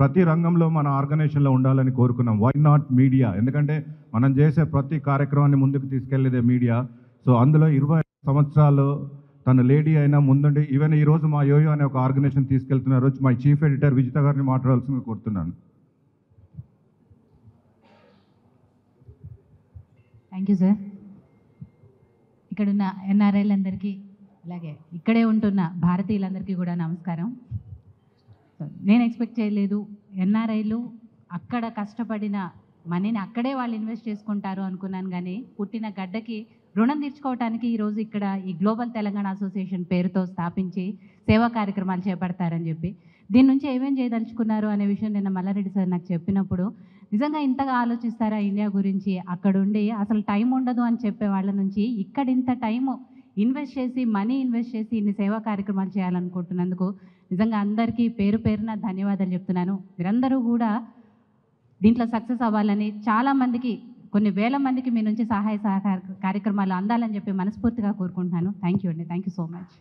ప్రతి రంగంలో మన ఆర్గనైజేషన్లో ఉండాలని కోరుకున్నాం. Why not media? ఎందుకంటే మనం చేసే ప్రతి కార్యక్రమాన్ని ముందుకు తీసుకెళ్లేదే మీడియా. సో అందులో 20 సంవత్సరాలు తన లేడీ అయినా ముందుండి ఈవెన్ ఈరోజు మా యోయో అనే ఒక ఆర్గనైజేషన్ తీసుకెళ్తున్నారు. మా చీఫ్ ఎడిటర్ విజిత గారిని మాట్లాడాల్సిందిగా కోరుతున్నాను. Thank you sir. ఇక్కడున్న ఎన్ఆర్ఐలందరికీ అలాగే ఇక్కడే ఉంటున్న భారతీయులందరికీ కూడా నమస్కారం. నేను ఎక్స్పెక్ట్ చేయలేదు ఎన్ఆర్ఐలు అక్కడ కష్టపడిన మనీని అక్కడే వాళ్ళు ఇన్వెస్ట్ చేసుకుంటారు అనుకున్నాను. కానీ పుట్టిన గడ్డకి రుణం తీర్చుకోవడానికి ఈరోజు ఇక్కడ ఈ గ్లోబల్ తెలంగాణ అసోసియేషన్ పేరుతో స్థాపించి సేవా కార్యక్రమాలు చేపడతారని చెప్పి దీని నుంచి ఏమేం చేయదలుచుకున్నారు అనే విషయం నిన్న మల్లారెడ్డి సార్ నాకు చెప్పినప్పుడు నిజంగా ఇంతగా ఆలోచిస్తారా ఇండియా గురించి, అక్కడుండి అసలు టైం ఉండదు అని చెప్పే వాళ్ళ నుంచి ఇక్కడ ఇంత టైము ఇన్వెస్ట్ చేసి మనీ ఇన్వెస్ట్ చేసి ఇన్ని సేవా కార్యక్రమాలు చేయాలనుకుంటున్నందుకు నిజంగా అందరికీ పేరు పేరున ధన్యవాదాలు చెప్తున్నాను. మీరందరూ కూడా దీంట్లో సక్సెస్ అవ్వాలని, చాలామందికి కొన్ని వేల మందికి మీ నుంచి సహాయ సహకార కార్యక్రమాలు అందాలని చెప్పి మనస్ఫూర్తిగా కోరుకుంటున్నాను. థ్యాంక్ యూ అండి. Thank you so much.